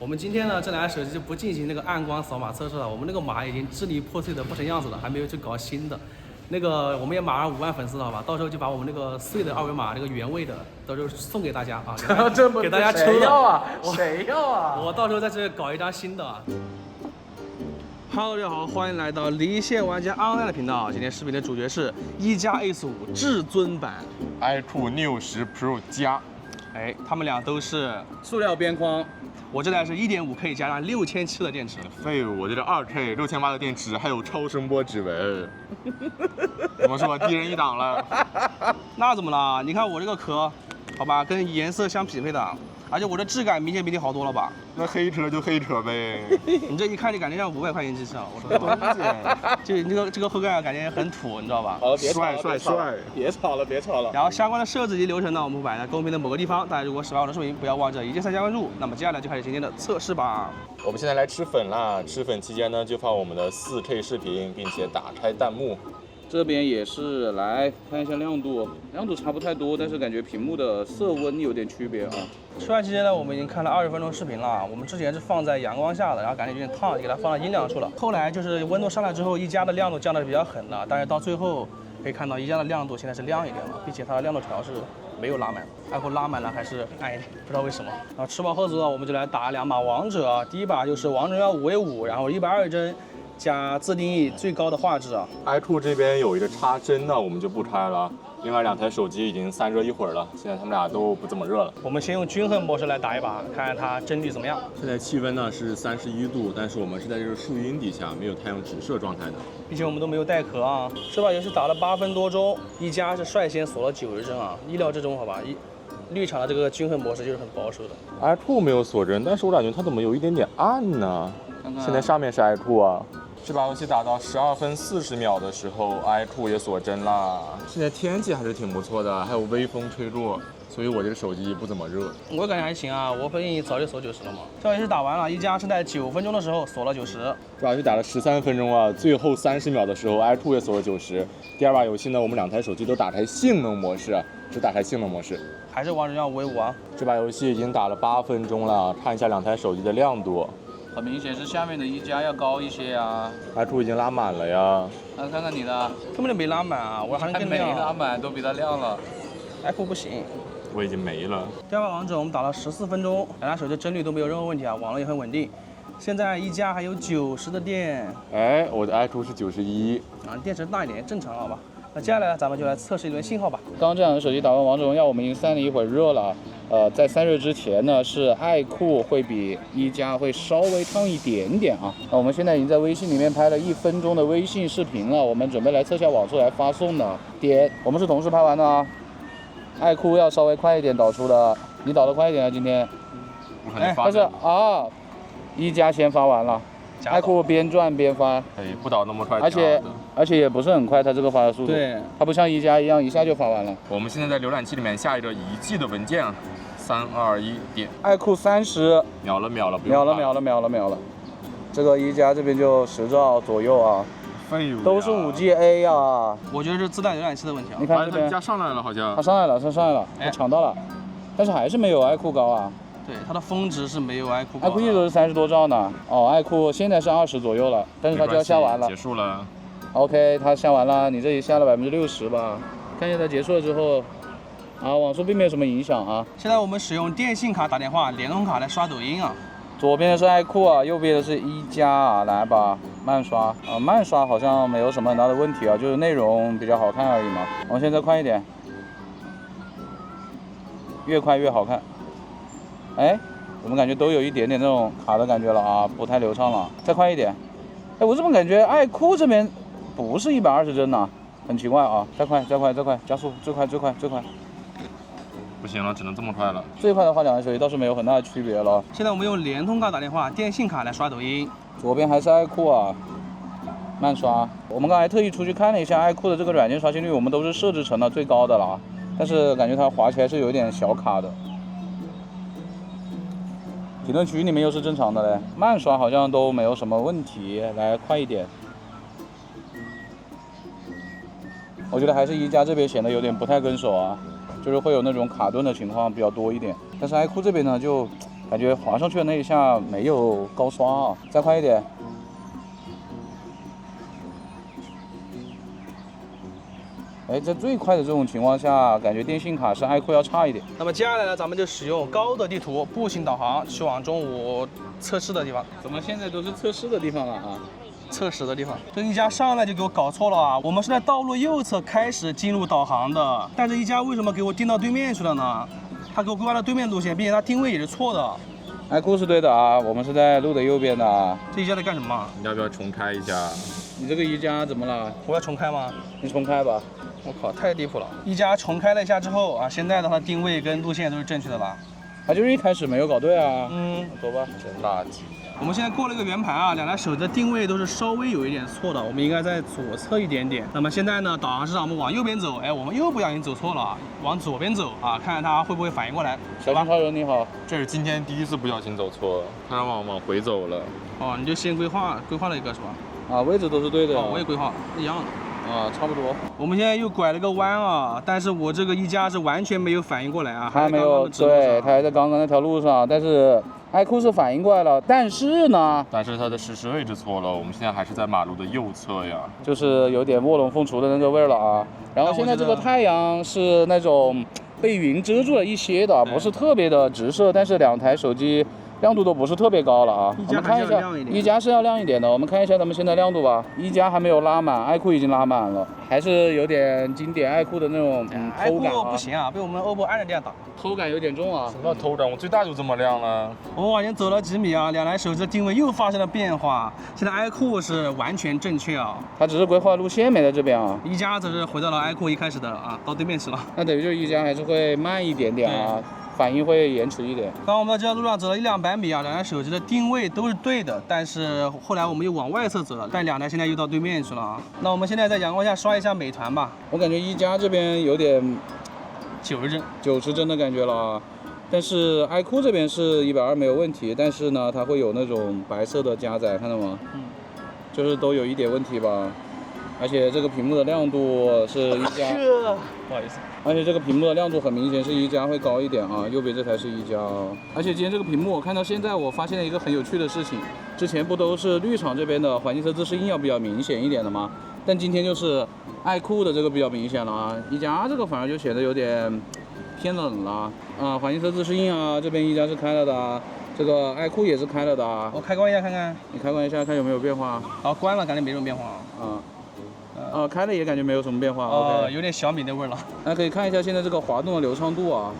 我们今天呢，这台手机就不进行那个暗光扫码测试了，我们那个码已经支离破碎的不成样子了，还没有去搞新的。那个我们也马上5万粉丝了，好吧？到时候就把我们那个碎的二维码，那个原味的，到时候送给大家啊，给大家抽谁要啊？谁要啊？我到时候在这搞一张新的啊。Hello， 大家好，欢迎来到离线玩家 online 的频道。今天视频的主角是一加 Ace5 至尊版 iQOO Neo 10 Pro 加。哎，他们俩都是塑料边框。我这台是 1.5K 加上6700的电池。废物，我这2K 6800的电池，还有超声波指纹。怎么说，低人一档了？那怎么了？你看我这个壳，好吧，跟颜色相匹配的，而且我的质感明显比你好多了吧？那黑车就黑车呗。你这一看就感觉像500块钱机器啊！我说就这个后盖感觉很土，你知道吧？好了，别帅帅帅！别吵了，别吵了。然后相关的设置及流程呢，我们会摆在公屏的某个地方。大家如果喜欢我的视频，不要忘记一键3加关注。那么接下来就开始今天的测试吧。我们现在来吃粉啦！吃粉期间呢，就放我们的4K 视频，并且打开弹幕。这边也是来看一下亮度，亮度差不太多，但是感觉屏幕的色温有点区别啊。吃饭期间呢，我们已经看了20分钟视频了。我们之前是放在阳光下的，然后感觉有点烫，就给它放到阴凉处了。后来就是温度上来之后，一加的亮度降得比较狠了，但是到最后可以看到一加的亮度现在是亮一点了，并且它的亮度条是没有拉满，iQOO拉满了还是暗一点，不知道为什么。然后吃饱喝足了，我们就来打2把王者。第一把就是王者荣耀5v5，然后120帧。加自定义最高的画质啊 iQOO 这边有一个插针的，我们就不拆了。另外2台手机已经散热一会儿了，现在他们俩都不怎么热了。我们先用均衡模式来打一把，看看它帧率怎么样。现在气温呢是31度，但是我们是在这个树荫底下，没有太阳直射状态的。毕竟我们都没有带壳啊。这把游戏打了8分多钟，一加是率先锁了90帧啊，意料之中好吧？绿厂的这个均衡模式就是很保守的。iQOO 没有锁帧，但是我感觉它怎么有一点点暗呢？现在上面是iQOO啊。这把游戏打到12分40秒的时候，iQOO 也锁帧了。现在天气还是挺不错的，还有微风吹过，所以我这个手机不怎么热。我感觉还行啊，我不定早就锁90了嘛。这把游戏打完了，一加是在9分钟的时候锁了90。这把游戏打了13分钟啊，最后30秒的时候，iQOO 也锁了90。第2把游戏呢，我们2台手机都打开性能模式，只打开性能模式。还是王者荣耀5v5啊。这把游戏已经打了8分钟了，看一下2台手机的亮度。很明显是下面的一加要高一些啊。iQOO 已经拉满了呀。那看看你的，根本就没拉满啊，我好像更亮。没拉满，都比它亮了。iQOO 不行。我已经没了。第2把王者我们打了14分钟，2台手机帧率都没有任何问题啊，网络也很稳定。现在一加还有90的电。哎，我的 iQOO 是91。啊，电池大一点正常好吧？那接下来咱们就来测试一轮信号吧。刚这2个手机打完王者荣耀，我们已经散了一会儿热了。在散热之前呢，是iQOO会比一加会稍微烫一点点啊。那我们现在已经在微信里面拍了1分钟的微信视频了，我们准备来测下网速来发送的。我们是同时拍完的啊。iQOO要稍微快一点导出的，你导得快一点啊，今天。但是啊，一加先发完了。iQOO 边转边发，哎，不导那么快，而且也不是很快，它这个发的速度，对，它不像一加一样一下就发完了。我们现在在浏览器里面下一个1G 的文件，3、2、1点。iQOO 30，秒了，秒了，这个一加这边就10兆左右啊，都是5G A 啊。我觉得是自带浏览器的问题啊。你看这边，它上来了，好像。它上来了，它抢到了，但是还是没有 iQOO 高啊。对，它的峰值是没有iQOO高。iQOO 一直都是30多兆呢。哦，iQOO 现在是20左右了，但是它就要下完了。结束了。OK， 它下完了，你这里下了60%吧？看一下它结束了之后，啊，网速并没有什么影响啊。现在我们使用电信卡打电话，联通卡来刷抖音啊。左边的是iQOO啊，右边的是一加啊，来吧，慢刷啊，慢刷好像没有什么很大的问题啊，就是内容比较好看而已嘛。我们现在快一点，越快越好看。哎，我们感觉都有一点点那种卡的感觉了啊，不太流畅了，再快一点。哎，我怎么感觉iQOO这边不是120帧呢？很奇怪啊，再快，加速，最快。不行了，只能这么快了。最快的话，2台手机倒是没有很大的区别了。现在我们用联通卡打电话，电信卡来刷抖音。左边还是iQOO啊，慢刷。我们刚才特意出去看了一下iQOO的这个软件刷新率，我们都是设置成了最高的了，但是感觉它滑起来是有点小卡的。评论区里面又是正常的嘞，慢刷好像都没有什么问题，来快一点。我觉得还是一加这边显得有点不太跟手啊，就是会有那种卡顿的情况比较多一点。但是iQOO这边呢，就感觉滑上去的那一下没有高刷啊，再快一点。哎，在最快的这种情况下，感觉电信卡是爱酷要差一点。那么接下来呢，咱们就使用高德地图步行导航去往中午测试的地方。怎么现在都是测试的地方了啊？测试的地方，这一加上来就给我搞错了啊！我们是在道路右侧开始进入导航的，但是一加为什么给我定到对面去了呢？他给我规划了对面路线，并且他定位也是错的。爱酷是对的啊，我们是在路的右边的啊。这一加在干什么？你要不要重开一下？你这个一加怎么了？我要重开吗？你重开吧。我靠，太离谱了！一加重开了一下之后啊，现在的它定位跟路线都是正确的了。他就是一开始没有搞对啊。走吧。真垃圾。我们现在过了一个圆盘啊，两台手机的定位都是稍微有一点错的，我们应该在左侧一点点。那么现在呢，导航是让我们往右边走，哎，我们又不小心走错了，往左边走啊，看看它会不会反应过来。小金超人你好，这是今天第一次不小心走错，他让我往回走了。哦，你就先规划了一个是吧？啊，位置都是对的。哦，我也规划一样的。啊，差不多。我们现在又拐了个弯啊，但是我这个一加是完全没有反应过来啊，他没有，对，他还在刚刚那条路上，但是爱酷是反应过来了，但是它的实时位置错了，我们现在还是在马路的右侧呀，就是有点卧龙凤雏的那个味儿了啊。然后现在这个太阳是那种被云遮住了一些的，不是特别的直射，但是两台手机亮度都不是特别高了啊。我们看一下，一加是要亮一点的。我们看一下咱们现在亮度吧。一加还没有拉满，爱酷已经拉满了，还是有点经典爱酷的那种偷感啊。不行啊，被我们 OPPO 按着这样打，偷感有点重啊。什么偷感？我最大就这么亮了。我们往前走了几米啊，两台手机的定位又发生了变化。现在爱酷是完全正确啊，它只是规划路线没在这边啊。一加则是回到了爱酷一开始的啊，到对面去了。那等于就是一加还是会慢一点点啊。反应会延迟一点。刚刚我们在这条路上走了100-200米啊，两台手机的定位都是对的，但是后来我们又往外侧走了，但两台现在又到对面去了啊。那我们现在在阳光下刷一下美团吧。我感觉一加这边有点90帧的感觉了啊，但是爱酷这边是120没有问题，但是呢它会有那种白色的加载，看到吗？就是都有一点问题吧。而且这个屏幕的亮度是一加，不好意思。而且这个屏幕的亮度很明显是一加会高一点啊，右边这台是一加。而且今天这个屏幕我看到现在，我发现了一个很有趣的事情，之前不都是绿厂这边的环境测自适应要比较明显一点的吗？但今天就是爱酷的这个比较明显了啊，一加这个反而就显得有点偏冷了啊。环境测自适应啊，这边一加是开了的啊。这个爱酷也是开了的啊。我开关一下看看。你开关一下看有没有变化。好，关了感觉没什么变化啊。开了也感觉没有什么变化。OK， 有点小米的味儿了。那可以看一下现在这个滑动的流畅度啊，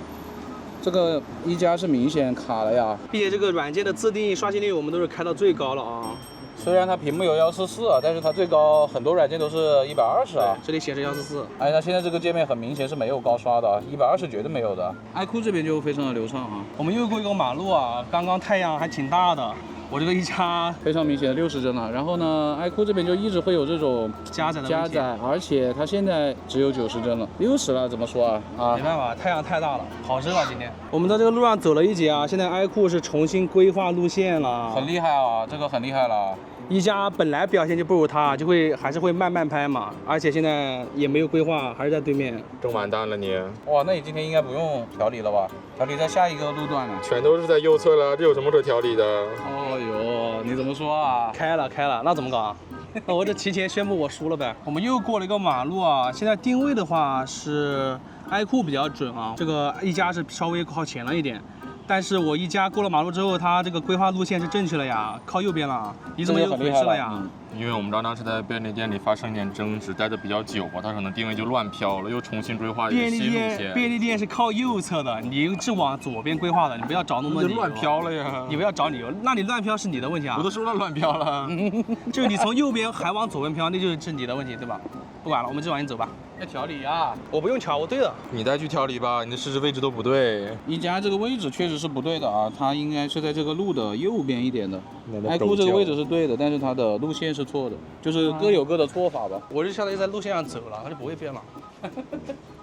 这个一加是明显卡了呀。并且这个软件的自定义刷新率我们都是开到最高了啊。虽然它屏幕有144啊，但是它最高很多软件都是120啊。这里显示144。哎，那现在这个界面很明显是没有高刷的，120绝对没有的。爱酷这边就非常的流畅啊。我们又过一个马路啊，刚刚太阳还挺大的。我这个一加非常明显的60帧了，然后呢，爱酷这边就一直会有这种加载，而且它现在只有90帧了，60了怎么说啊？没办法，太阳太大了，好热啊今天。我们在这个路上走了一节啊，现在爱酷是重新规划路线了，很厉害啊，这个很厉害了。一加本来表现就不如它，还是会慢慢拍嘛，而且现在也没有规划，还是在对面。真完蛋了你！哇，那你今天应该不用调理了吧？调理在下一个路段了。全都是在右侧了，这有什么可调理的？哦哟，你怎么说啊？开了，那怎么搞啊？那我这提前宣布我输了呗。我们又过了一个马路啊，现在定位的话是爱酷比较准啊，这个一加是稍微靠前了一点。但是我一加过了马路之后，它这个规划路线是正确了呀，靠右边了，你怎么又回事了呀？因为我们刚刚是在便利店里发生一点争执，待的比较久吧，它可能定位就乱飘了，又重新规划一个新路线。便利店是靠右侧的，你是往左边规划的，你不要找那么多理由。乱飘了呀！你不要找理由，那你乱飘是你的问题啊！我都说了乱飘了，就是你从右边还往左边飘，那就是你的问题，对吧？不管了，我们就往前走吧。要调理啊！我不用调，我对的。你再去调理吧，你的实时位置都不对。一加这个位置确实是不对的啊，它应该是在这个路的右边一点的。爱酷这个位置是对的，但是它的路线是错的，就是各有各的错法吧。我是相当于在路线上走了，它就不会变了。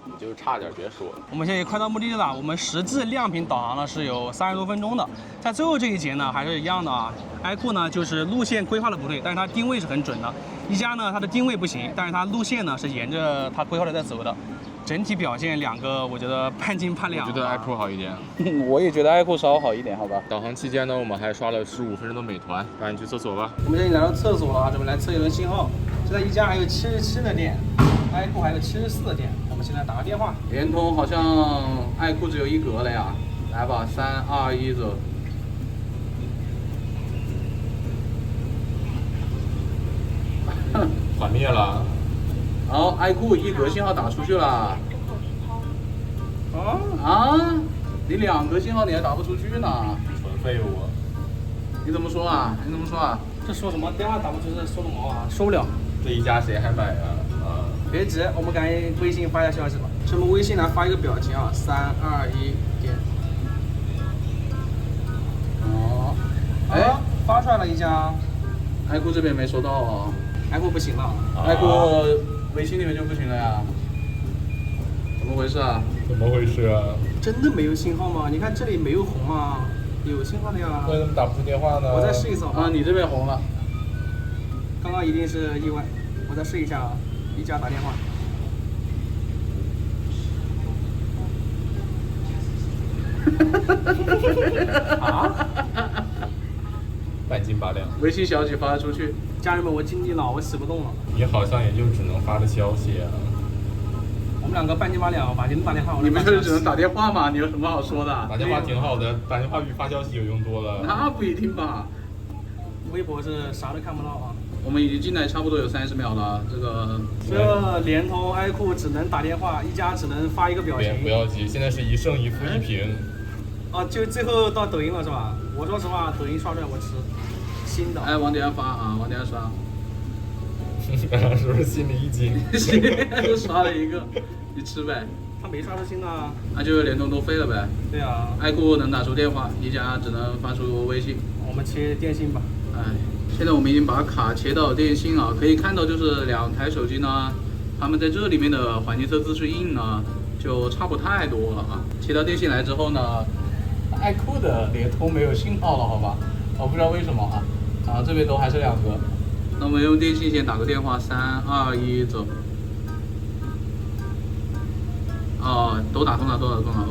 你就是差点别说。我们现在也快到目的地了，我们实际亮屏导航呢是有30多分钟的。在最后这一节呢还是一样的啊，爱酷呢就是路线规划的不对，但是它定位是很准的。一加呢它的定位不行，但是它路线呢是沿着它规划的在走的。整体表现两个，我觉得半斤八两。我觉得 iQOO 好一点。我也觉得 iQOO 稍好一点，好吧。导航期间呢，我们还刷了15分钟的美团，赶紧去厕所吧。我们现在来到厕所了，准备来测一轮信号。现在一加还有77的电，iQOO还有74的电。我们现在打个电话。联通好像iQOO只有1格了呀，来吧，3、2、1走。团灭了。好，iQOO 1格信号打出去了。你2格信号你还打不出去呢？纯废物。你怎么说啊？你怎么说啊？这说什么？电话打不出是说什么啊？说不了。这一加谁还买啊？别急，我们赶紧微信发一下消息吧。什么微信来发一个表情啊？3、2、1点。哦，发出来了一加。iQOO 这边没收到啊。iQOO 不行了。iQOO 微信里面就不行了呀？怎么回事啊？怎么回事啊？真的没有信号吗？你看这里没有红啊，有信号的呀。为什么打不出电话呢？我再试一次好吗？你这边红了。刚刚一定是意外，我再试一下啊。一加打电话。半斤八两。微信消息发了出去。家人们，我经历了，我洗不动了。你好像也就只能发个消息啊。我们两个半斤八两，把您打电话，你们就是只能打电话嘛？你有什么好说的？打电话挺好的，打电话比发消息有用多了。那不一定吧。微博是啥都看不到啊。我们已经进来差不多有30秒了，这联通 iQOO 只能打电话，一加只能发一个表情。不要急，现在是1胜1负1平。就最后到抖音了是吧？我说实话，抖音刷出来我吃新的。往底下发啊，往底下刷。是不是心里一惊？就刷了一个，你吃呗。他没刷出新的啊。那就联通都废了呗。对啊。iQOO 能打出电话，一加只能发出微信。我们切电信吧。现在我们已经把卡切到电信了，可以看到就是2台手机呢，它们在这里面的环境测资讯印呢就差不太多了啊。切到电信来之后呢，iQOO 的联通没有信号了，好吧？我不知道为什么啊。这边都还是2格。那我们用电信先打个电话，3、2、1走。都打通了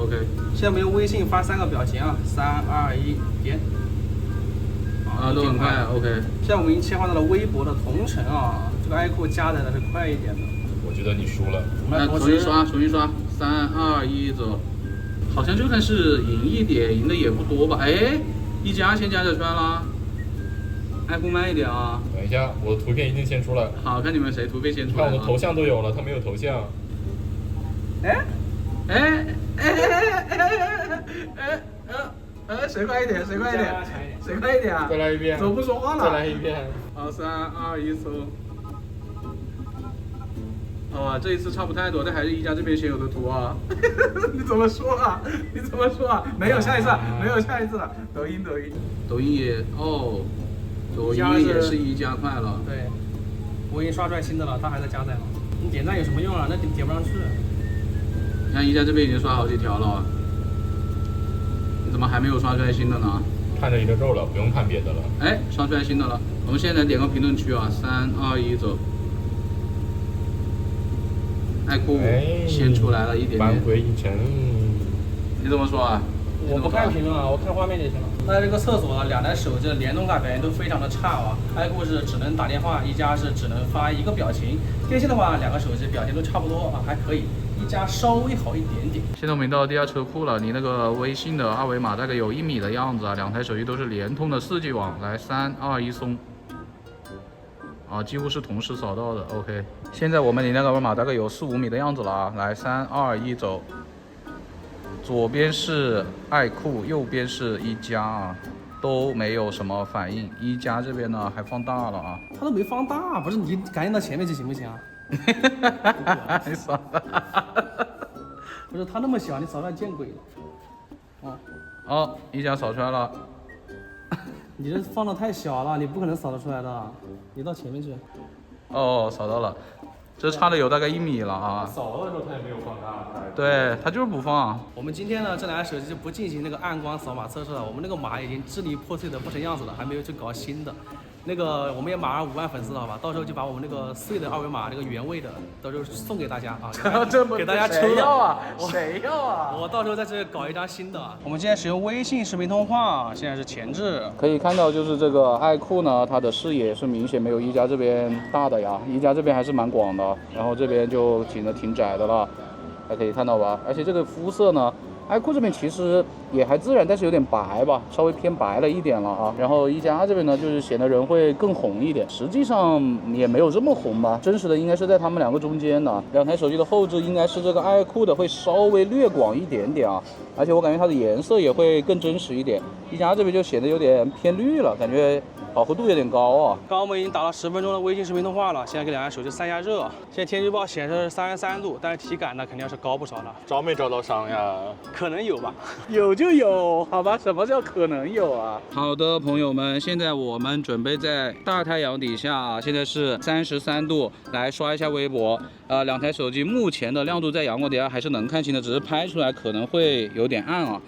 ，OK。现在我们用微信发3个表情啊，3、2、1点。都很快 ，OK。现在我们已经切换到了微博的同城啊，这个 iQOO 加载的是快一点的。我觉得你输了。那重新刷，3、2、1走。好像就算是赢一点，赢的也不多吧？一加先加载出来了。iQOO慢一点啊。等一下，我的图片一定先出来。好，看你们谁图片先出来。看我的头像都有了，他没有头像。谁快一点？谁快一点啊？再来一遍。怎么不说话了？再来一遍。好，3、2、1搜。这一次差不太多，这还是一加这边先有的图啊。你怎么说啊？没有下一次了。抖音也抖音也是一加快了。对，我已经刷出来新的了，它还在加载呢。你点赞有什么用啊？那点不上去。你看一加这边已经刷好几条了，你怎么还没有刷出来新的呢？看着你就够了，不用看别的了。刷出来新的了。我们现在点个评论区啊，3、2、1走。iQOO 先出来了一点点。扳回一城。你怎么说啊？我不看评论啊，我看画面就行了。那这个厕所2台手机的联动卡表现都非常的差啊。iQOO 是只能打电话，一加是只能发一个表情。电信的话，2个手机表现都差不多啊，还可以。一加稍微好一点点。现在我们到第2车库了，离那个微信的2维码大概有1米的样子啊。2台手机都是联通的4G 网，来3、2、1松。几乎是同时扫到的 ，OK。现在我们离那个二维码大概有4、5米的样子了啊，来3、2、1走。左边是iQOO，右边是一加啊，都没有什么反应。一加这边呢还放大了啊，它都没放大，不是你赶紧到前面去行不行啊？你扫的，不是它那么小，你扫出来见鬼了。一加扫出来了。你这放的太小了，你不可能扫得出来的，你到前面去。扫到了，这差的有大概1米了啊。扫的时候它也没有放大。对，它就是不放。我们今天呢，这2台手机就不进行那个暗光扫码测试了，我们那个码已经支离破碎的不成样子了，还没有去搞新的。那个我们也马上5万粉丝了，好吧？到时候就把我们那个碎的二维码那个原味的，到时候送给大家啊，给大家抽谁要啊？谁要啊？我到时候在这搞一张新的。我们现在使用微信视频通话，现在是前置。可以看到，就是这个爱酷呢，它的视野是明显没有一加这边大的呀，一加这边还是蛮广的，然后这边就显得挺窄的了，还可以看到吧？而且这个肤色呢，爱酷这边其实也还自然，但是有点白吧，稍微偏白了一点了啊。然后一加这边呢，就是显得人会更红一点，实际上也没有这么红吧，真实的应该是在他们两个中间的。两台手机的后置应该是这个爱酷的会稍微略广一点点啊，而且我感觉它的颜色也会更真实一点。一加这边就显得有点偏绿了，感觉饱和度有点高啊。刚刚我们已经打了10分钟的微信视频通话了，现在给两台手机散下热。现在天气预报显示33度，但是体感呢肯定是高不少的。招没招到伤呀？可能有吧。有就有，好吧？什么叫可能有啊？好的，朋友们，现在我们准备在大太阳底下啊，现在是33度，来刷一下微博。两台手机目前的亮度在阳光底下还是能看清的，只是拍出来可能会有点暗啊。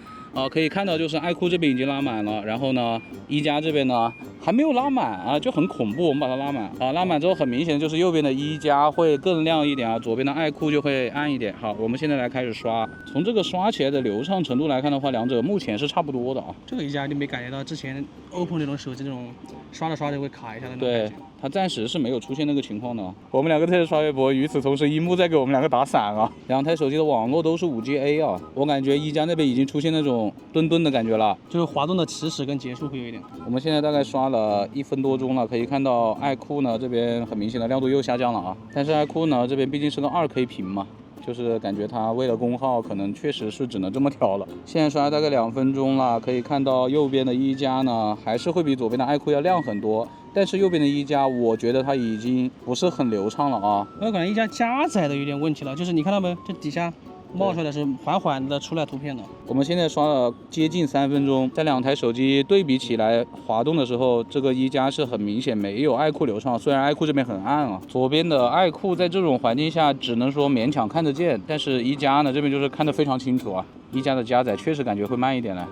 可以看到就是爱酷这边已经拉满了，然后呢，一加这边呢还没有拉满啊，就很恐怖。我们把它拉满啊，拉满之后很明显就是右边的一加会更亮一点啊，左边的爱酷就会暗一点。好，我们现在来开始刷，从这个刷起来的流畅程度来看的话，两者目前是差不多的啊。这个一加就没感觉到之前 OPPO 那种手机那种刷着刷着会卡一下的那种感觉。它暂时是没有出现那个情况的。我们两个在这刷微博，与此同时，樱木在给我们两个打伞啊。两台手机的网络都是5G A 啊，我感觉一加那边已经出现那种顿顿的感觉了，就是滑动的起始跟结束会有一点。我们现在大概刷了1分多钟了，可以看到爱酷呢这边很明显的亮度又下降了啊。但是爱酷呢这边毕竟是个2K 屏嘛，就是感觉它为了功耗，可能确实是只能这么调了。现在刷大概2分钟了，可以看到右边的一加呢还是会比左边的爱酷要亮很多。但是右边的一加，我觉得它已经不是很流畅了啊。我感觉一加加载的有点问题了，就是你看到没？这底下冒出来的是缓缓的出来图片的。我们现在刷了接近3分钟，在两台手机对比起来，滑动的时候，这个一加是很明显没有爱酷流畅。虽然爱酷这边很暗啊，左边的爱酷在这种环境下只能说勉强看得见，但是一加呢这边就是看得非常清楚啊。一加的加载确实感觉会慢一点来。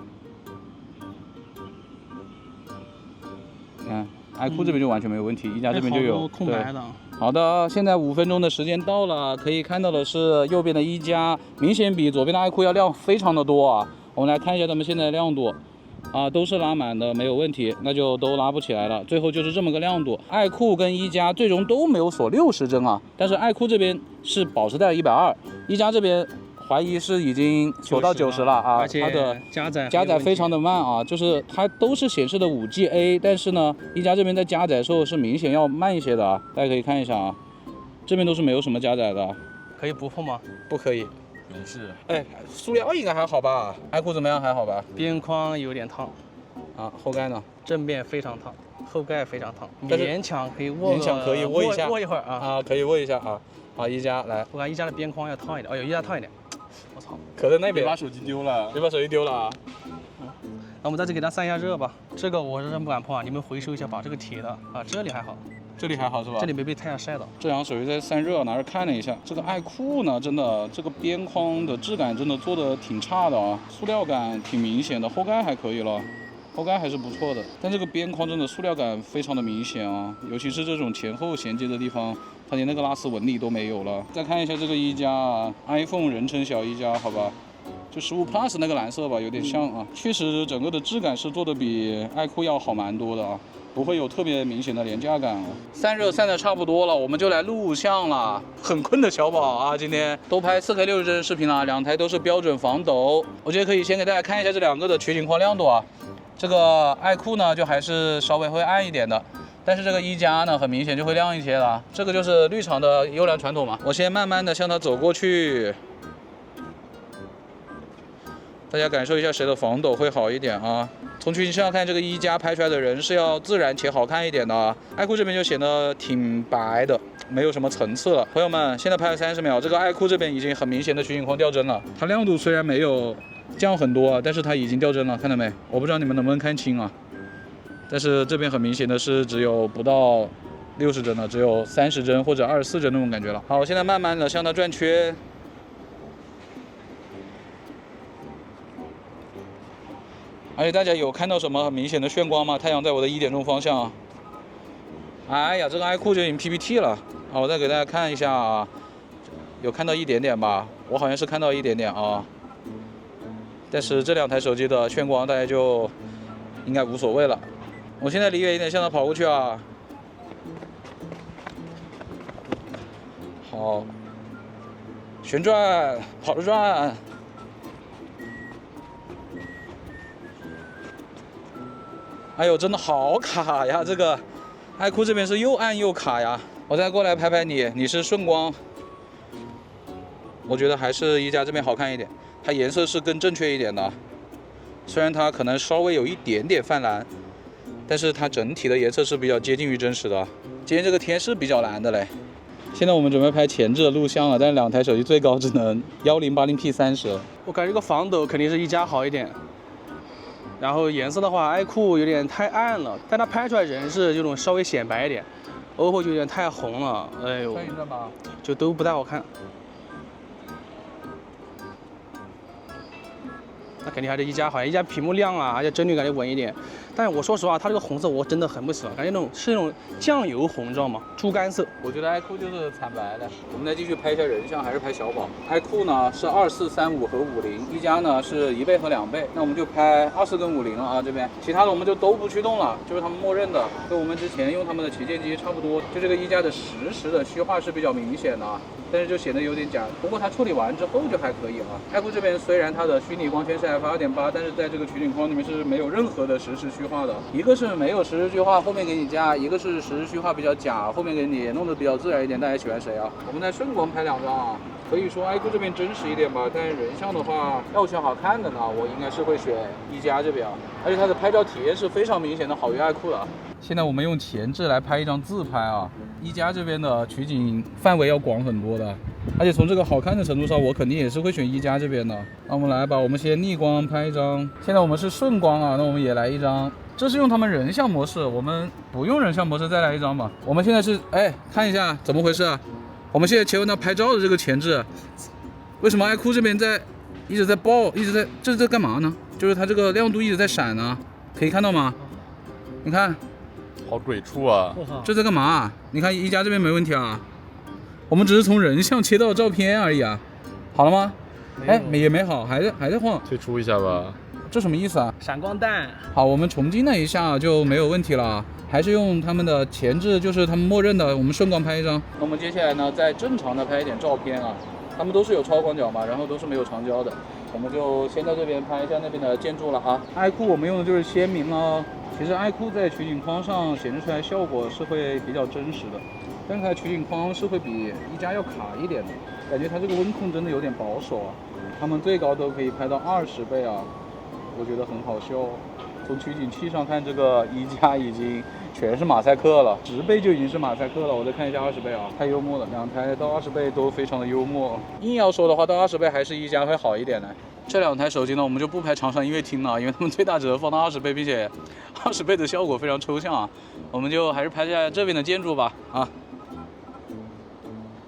看。爱酷这边就完全没有问题，一加这边就有空白的。好的，现在5分钟的时间到了，可以看到的是右边的一加明显比左边的爱酷要亮非常的多啊。我们来看一下它们现在的亮度啊，都是拉满的，没有问题，那就都拉不起来了。最后就是这么个亮度，爱酷跟一加最终都没有锁60帧啊，但是爱酷这边是保持在120，一加这边。怀疑是已经锁到90了啊，而且它的加载非常的慢啊，就是它都是显示的5G A， 但是呢，一加这边在加载的时候是明显要慢一些的啊，大家可以看一下啊，这边都是没有什么加载的。可以不碰吗？不可以，没事。哎，塑料应该还好吧？爱酷怎么样？还好吧？边框有点烫，啊，后盖呢？正面非常烫，后盖非常烫，勉强可以握一下，握一会儿啊。啊，可以握一下啊。好，一加来，我看一加的边框要烫一点，哦，有一加烫一点。我操，可在那边。你把手机丢了。你把手机丢了啊？那我们在这给它散一下热吧。这个我是真不敢碰啊，你们回收一下，把这个铁的啊，这里还好，这里还好是吧？这里没被太阳晒到。这两手机在散热，拿着看了一下，这个爱酷呢，真的这个边框的质感真的做的挺差的啊，塑料感挺明显的，后盖还可以了。后盖还是不错的，但这个边框真的塑料感非常的明显啊，尤其是这种前后衔接的地方，它连那个拉丝纹理都没有了。再看一下这个一加啊 ，iPhone 人称小一加，好吧，就15 Plus 那个蓝色吧，有点像啊。确实整个的质感是做的比爱酷要好蛮多的啊，不会有特别明显的廉价感啊。散热散的差不多了，我们就来录像了。很困的小宝啊，今天都拍4K 60帧视频了，两台都是标准防抖。我觉得可以先给大家看一下这两个的取景框亮度啊。这个爱酷呢，就还是稍微会暗一点的，但是这个一加呢，很明显就会亮一些了。这个就是绿厂的优良传统嘛。我先慢慢的向它走过去，大家感受一下谁的防抖会好一点啊。从取景上看，这个一加拍出来的人是要自然且好看一点的啊。爱酷这边就显得挺白的，没有什么层次了。朋友们，现在拍了30秒，这个爱酷这边已经很明显的取景框掉帧了。它亮度虽然没有降很多啊，但是它已经掉帧了，看到没？我不知道你们能不能看清啊。但是这边很明显的是只有不到60帧了，只有30帧或者24帧那种感觉了。好，我现在慢慢的向它转圈。而且大家有看到什么很明显的眩光吗？太阳在我的1点钟方向，哎呀，这个爱酷就已经 PPT 了啊！我再给大家看一下啊，有看到一点点吧？我好像是看到一点点啊。但是这2台手机的眩光大家就应该无所谓了。我现在离远一点向它跑过去啊。好，旋转，跑着转。哎呦，真的好卡呀！这个爱酷这边是又暗又卡呀。我再过来拍拍你，你是顺光。我觉得还是一加这边好看一点，它颜色是更正确一点的。虽然它可能稍微有一点点泛蓝，但是它整体的颜色是比较接近于真实的。今天这个天是比较蓝的嘞。现在我们准备拍前置的录像了，但是2台手机最高只能1080P 30。我感觉这个防抖肯定是一加好一点。然后颜色的话，爱酷有点太暗了，但它拍出来人是这种稍微显白一点，OPPO 就有点太红了，哎呦，就都不太好看。那肯定还是一加好，一加屏幕亮啊，而且帧率感觉稳一点。但是我说实话，它这个红色我真的很不喜欢，感觉是那种酱油红，你知道吗？猪肝色。我觉得爱酷就是惨白的。我们再继续拍一下人像，还是拍小宝。爱酷呢是2435和50，一加呢是1倍和2倍。那我们就拍20跟50了啊，这边其他的我们就都不驱动了，就是他们默认的，跟我们之前用他们的旗舰机差不多。就这个一加的实时的虚化是比较明显的啊，但是就显得有点假。不过它处理完之后就还可以啊。爱酷这边虽然它的虚拟光圈是 f2.8，但是在这个取景框里面是没有任何的实时虚化的。一个是没有实时虚化，后面给你加；一个是实时虚化比较假，后面给你弄得比较自然一点。大家喜欢谁啊？我们在顺光拍2张啊，可以说爱酷这边真实一点吧。但是人像的话，要选好看的呢，我应该是会选一加这边啊，而且它的拍照体验是非常明显的好于爱酷的。现在我们用前置来拍一张自拍啊，一加这边的取景范围要广很多的，而且从这个好看的程度上，我肯定也是会选一加这边的。那我们来吧，我们先逆光拍一张，现在我们是顺光啊，那我们也来一张。这是用他们人像模式，我们不用人像模式，再来一张吧。我们现在是看一下怎么回事啊？我们现在切换到拍照的这个前置，为什么爱酷这边一直在爆，一直在这是在干嘛呢？就是它这个亮度一直在闪呢，可以看到吗？你看。好鬼畜啊！这在干嘛啊？你看一加这边没问题啊，我们只是从人像切到照片而已啊。好了吗？也没好，还在晃。退出一下吧。这什么意思啊？闪光弹。好，我们重新了一下就没有问题了，还是用他们的前置，就是他们默认的，我们顺光拍一张。那我们接下来呢，再正常的拍一点照片啊。他们都是有超广角嘛，然后都是没有长焦的。我们就先在这边拍一下那边的建筑了啊。爱酷我们用的就是鲜明哦。其实爱酷在取景框上显示出来效果是会比较真实的，但是它取景框是会比一加要卡一点的，感觉它这个温控真的有点保守啊。他们最高都可以拍到20倍啊，我觉得很好笑。从取景器上看，这个一加已经全是马赛克了，10倍就已经是马赛克了。我再看一下20倍啊，太幽默了，2台到20倍都非常的幽默。硬要说的话，到20倍还是一加会好一点的。这2台手机呢，我们就不拍长沙音乐厅了，因为他们最大只能放到20倍，并且20倍的效果非常抽象啊。我们就还是拍一下这边的建筑吧啊。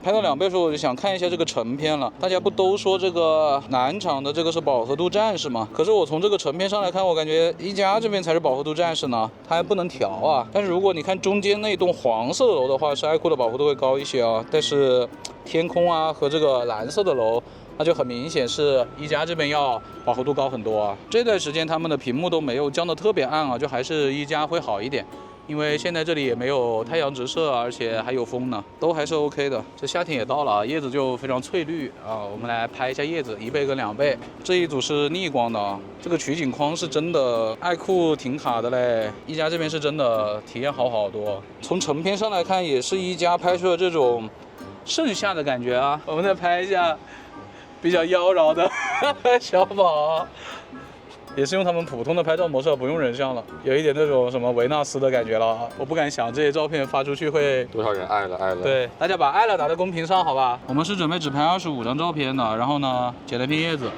拍到2倍的时候，我就想看一下这个成片了。大家不都说这个南厂的这个是饱和度战士吗？可是我从这个成片上来看，我感觉一加这边才是饱和度战士呢，它还不能调啊。但是如果你看中间那栋黄色的楼的话，是爱酷的饱和度会高一些啊。但是天空啊和这个蓝色的楼，那就很明显是一加这边要饱和度高很多啊。这段时间他们的屏幕都没有降得特别暗啊，就还是一加会好一点。因为现在这里也没有太阳直射，而且还有风呢，都还是 OK 的。这夏天也到了，叶子就非常翠绿啊。我们来拍一下叶子，1倍跟2倍。这一组是逆光的啊，这个取景框是真的，爱酷挺卡的嘞。一加这边是真的体验好多。从成片上来看，也是一加拍出了这种盛夏的感觉啊。我们再拍一下比较妖娆的小宝。也是用他们普通的拍照模式，不用人像了，有一点那种什么维纳斯的感觉了。我不敢想这些照片发出去会多少人爱了。对，大家把爱了打在公屏上，好吧？我们是准备只拍25张照片的，然后呢，剪了片叶子。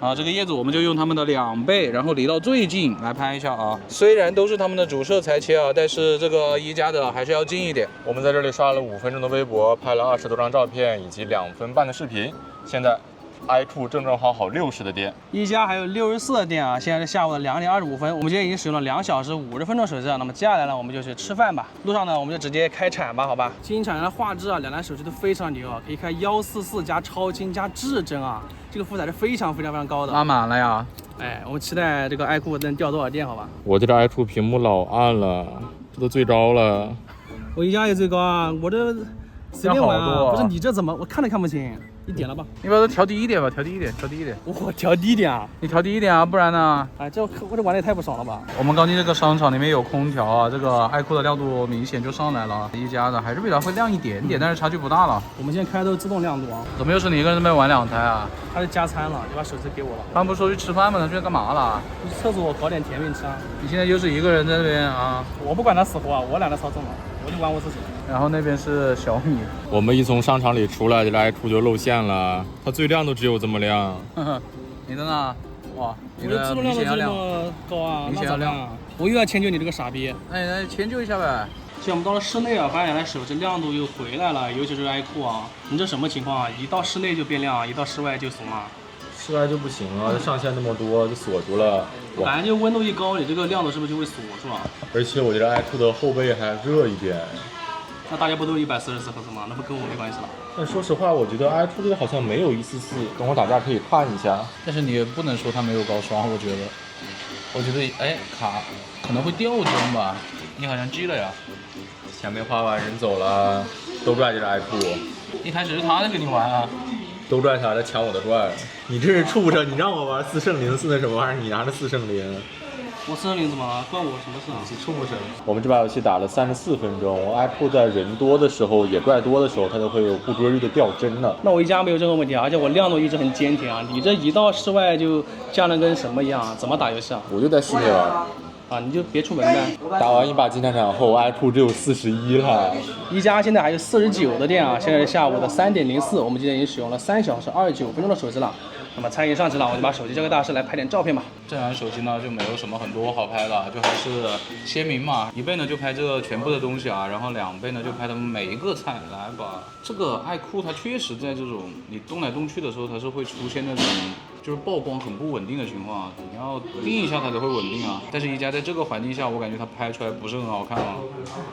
啊，这个叶子我们就用他们的2倍，然后离到最近来拍一下啊。虽然都是他们的主摄裁切啊，但是这个一加的还是要近一点。我们在这里刷了5分钟的微博，拍了20多张照片以及2分半的视频。现在，iQOO 正正好好60的电。一加还有64的电啊，现在是下午的2点25分，我们今天已经使用了2小时50分钟手机了。那么接下来呢，我们就去吃饭吧。路上呢，我们就直接开铲吧，好吧？新产的画质啊，两台手机都非常牛啊，可以开144加超清加至臻啊，这个负载是非常高的。拉满了呀！哎，我们期待这个iQOO能掉多少电，好吧？我这台iQOO屏幕老暗了，这都最高了。我一加也最高啊，我这随便玩啊。这好多啊不是你这怎么我看都看不清？你点了吧？你把它调低一点吧，调低一点，调低一点。我调低一点啊！你调低一点啊，不然呢？哎，我这玩的也太不爽了吧！我们刚进这个商场里面有空调啊，这个iQOO的亮度明显就上来了。一加的还是比它会亮一点点，但是差距不大了。我们现在开的都是自动亮度啊。怎么又是你一个人在那边玩2台啊？他是加餐了，就把手机给我了。他们不是说去吃饭吗？他去干嘛了？去厕所搞点甜品吃啊！你现在又是一个人在那边啊？我不管他死活啊，我懒得操纵了，我就玩我自己。然后那边是小米，我们一从商场里出来，这台iQOO就露馅了，它最亮都只有这么亮。呵呵，你的呢？哇，你我的自动亮度这明显要亮。么高啊，明显要亮那咋办啊？我又要迁就你这个傻逼。哎，来迁就一下呗。现在我们到了室内啊，发现两台手机亮度又回来了，尤其是iQOO啊，你这什么情况啊？一到室内就变亮，一到室外就怂啊？室外就不行啊，上限那么多就锁住了。哇！反正就温度一高，你这个亮度是不是就会锁住啊？而且我觉得iQOO的后背还热一点。那大家不都144赫兹吗？那不跟我没关系了。但说实话，我觉得iQOO这个好像没有144，等会打架可以看一下。但是你也不能说它没有高刷，我觉得，哎卡可能会掉帧吧？你好像记了呀？前面画完人走了，都拽这是iQOO，一开始是他在跟你玩啊。都拽下来抢我的拽。你这是畜生！你让我玩4胜0那什么玩意儿？你拿着4胜0。我4胜0怎么了？关我什么事啊？你畜生！我们这把游戏打了34分钟，iQOO在人多的时候，野怪多的时候，它都会有不规律的掉帧的。那我一加没有任何问题啊，而且我亮度一直很坚挺啊。你这一到室外就降的跟什么一样啊？怎么打游戏啊？我就在室内玩。啊，你就别出门呗。打完一把金铲铲后，iQOO只有41了。一加现在还有49的电啊，现在是下午的3点04，我们今天已经使用了3小时29分钟的手机了。那么餐已经上齐了，我就把手机交给大师来拍点照片吧。这款手机呢就没有什么很多好拍的，就还是鲜明嘛。1倍呢就拍这全部的东西啊，然后2倍呢就拍它们每一个菜来吧。这个iQOO它确实在这种你动来动去的时候，它是会出现那种就是曝光很不稳定的情况啊，你要定一下它才会稳定啊。但是一加在这个环境下，我感觉它拍出来不是很好看啊，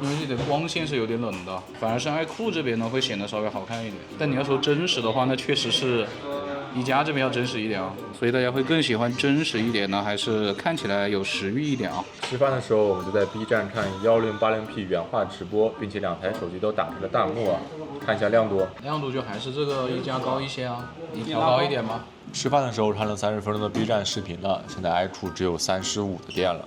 因为你的光线是有点冷的，反而是iQOO这边呢会显得稍微好看一点。但你要说真实的话，那确实是一加这边要真实一点啊，所以大家会更喜欢真实一点呢，还是看起来有食欲一点啊？吃饭的时候，我们就在 B 站看1080p 原画直播，并且2台手机都打开了弹幕啊，看一下亮度。亮度就还是这个一加高一些啊，你调高一点吧。吃饭的时候看了30分钟的 B 站视频了，现在iQOO只有35的电了。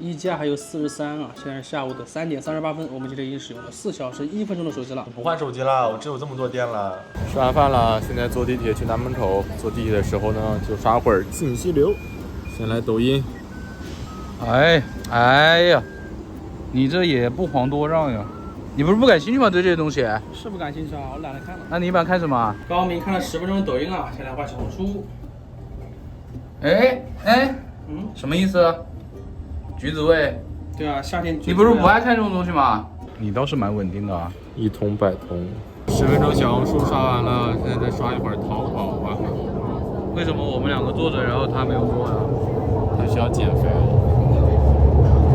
一加还有43啊，现在是下午的3点38分，我们今天已经使用了4小时1分钟的手机了。不换手机了，我只有这么多电了。吃完饭了，现在坐地铁去南门口。坐地铁的时候呢，就刷会儿信息流。先来抖音。哎呀，你这也不遑多让呀！你不是不感兴趣吗？对这些东西？是不感兴趣啊，我懒得看了。那你一般看什么？刚刚明看了10分钟的抖音啊，现在换小红书。什么意思？橘子味？对啊，夏天。你不是不爱看这种东西吗？你倒是蛮稳定的啊。一通百通。10分钟小红书刷完了，现在再刷一会儿淘宝吧。为什么我们2个坐着，然后他没有坐呀？他需要减肥。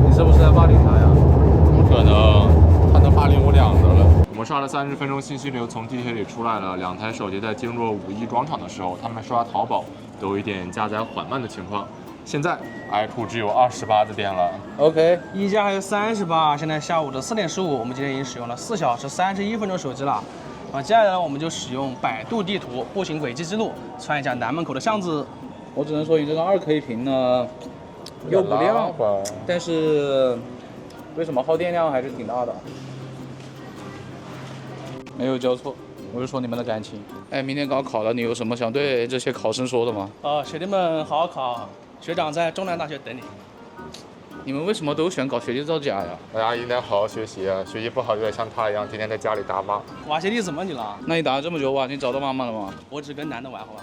你是不是在霸凌他呀？怎么可能？他能霸凌我2个了。我们刷了30分钟信息流，从地铁里出来了。2台手机在经过五一广场的时候，他们刷淘宝都有一点加载缓慢的情况。现在iQOO只有28的电了。OK，一加还有38，现在下午的4点15，我们今天已经使用了4小时31分钟手机了。接下来呢，我们就使用百度地图步行轨迹记录，穿一下南门口的巷子。我只能说你这个2K 屏呢，又不亮，但是为什么耗电量还是挺大的？没有交错，我就说你们的感情。哎，明天高考了，你有什么想对这些考生说的吗？学弟们好好考，学长在中南大学等你。你们为什么都喜欢搞学弟造假呀？大家应该好好学习啊，学习不好就得像他一样，天天在家里打骂。哇，学弟怎么你了？那你打了这么久哇，你找到妈妈了吗？我只跟男的玩，好吧？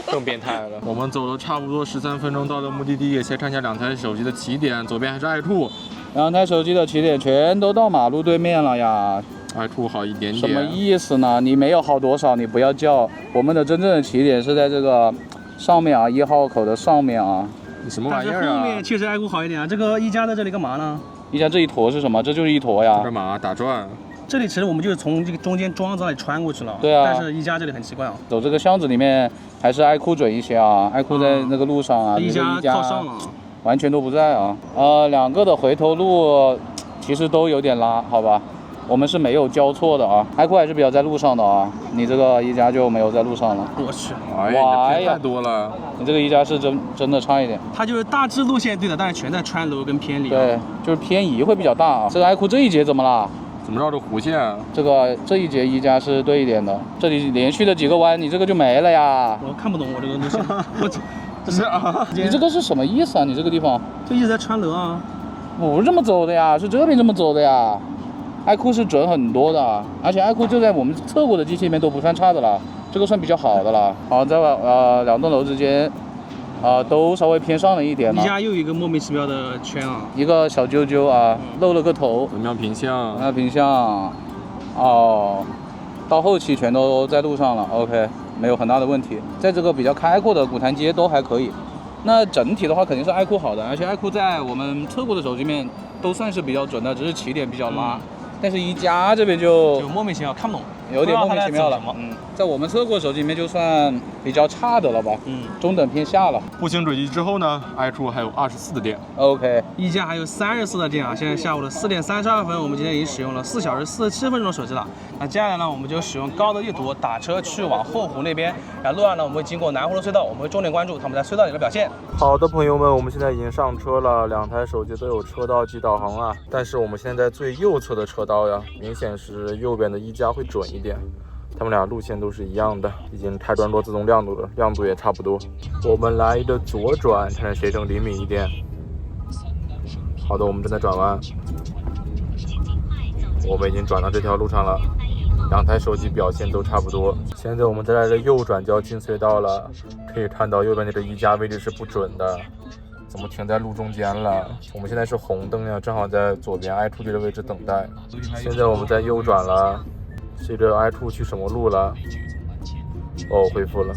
更变态了。我们走了差不多13分钟到了目的地，先看一下2台手机的起点，左边还是iQOO。2台手机的起点全都到马路对面了呀。iQOO 好一点点。什么意思呢？你没有好多少，你不要叫。我们的真正的起点是在这个上面啊，1号口的上面啊。你什么但是玩意儿啊？后面确实iQOO好一点啊。这个一加在这里干嘛呢？一加这一坨是什么？这就是一坨呀。干嘛？打转？这里其实我们就是从这个中间装子那里穿过去了。对啊。但是一加这里很奇怪啊。走这个巷子里面还是iQOO准一些啊，iQOO在那个路上啊，一加靠上了。完全都不在啊。两个的回头路其实都有点拉，好吧。我们是没有交错的啊，iQOO还是比较在路上的啊，你这个一加就没有在路上了。我去，哎呀，太多了。你这个一加是真的差一点。它就是大致路线对的，但是全在穿楼跟偏离。对，就是偏移会比较大啊。这个iQOO这一节怎么了？怎么绕着弧线啊？这一节一加是对一点的，这里连续的几个弯，你这个就没了呀。我看不懂我这个路线，这是啊？你这个是什么意思啊？你这个地方就一直在穿楼啊。不是这么走的呀，是这边这么走的呀。iQOO 是准很多的，而且iQOO就在我们测过的机器里面都不算差的了，这个算比较好的了。好，在两栋楼之间，都稍微偏上了一点了。一加又一个莫名其妙的圈啊，一个小揪揪啊，露了个头。怎么样平向？平向，哦，到后期全都在路上了 ，OK， 没有很大的问题。在这个比较开阔的古潭街都还可以。那整体的话肯定是iQOO好的，而且iQOO在我们测过的手机里面都算是比较准的，只是起点比较拉。但是一加这边就莫名其妙看不懂，有点莫名其妙了。在我们测过手机里面就算比较差的了吧，中等偏下了。步行轨迹之后呢，iQOO还有24的电。OK， 一加还有34的电啊！现在下午的4点32分，我们今天已经使用了4小时47分钟的手机了。那接下来呢，我们就使用高德地图打车去往后湖那边。然后路上呢，我们会经过南湖的隧道，我们会重点关注他们在隧道里的表现。好的，朋友们，我们现在已经上车了，2台手机都有车道及导航啊。但是我们现在在最右侧的车道呀，明显是右边的一加会准一点。他们俩路线都是一样的，已经开专做自动亮度了，亮度也差不多。我们来一个左转，看看谁更灵敏一点。好的，我们正在转弯，我们已经转到这条路上了，2台手机表现都差不多。现在我们在这右转就要进隧道了，可以看到右边这个一加位置是不准的，怎么停在路中间了？我们现在是红灯呀，正好在左边iQOO这个位置等待。现在我们在右转了。这个iQOO去什么路了？哦，恢复了。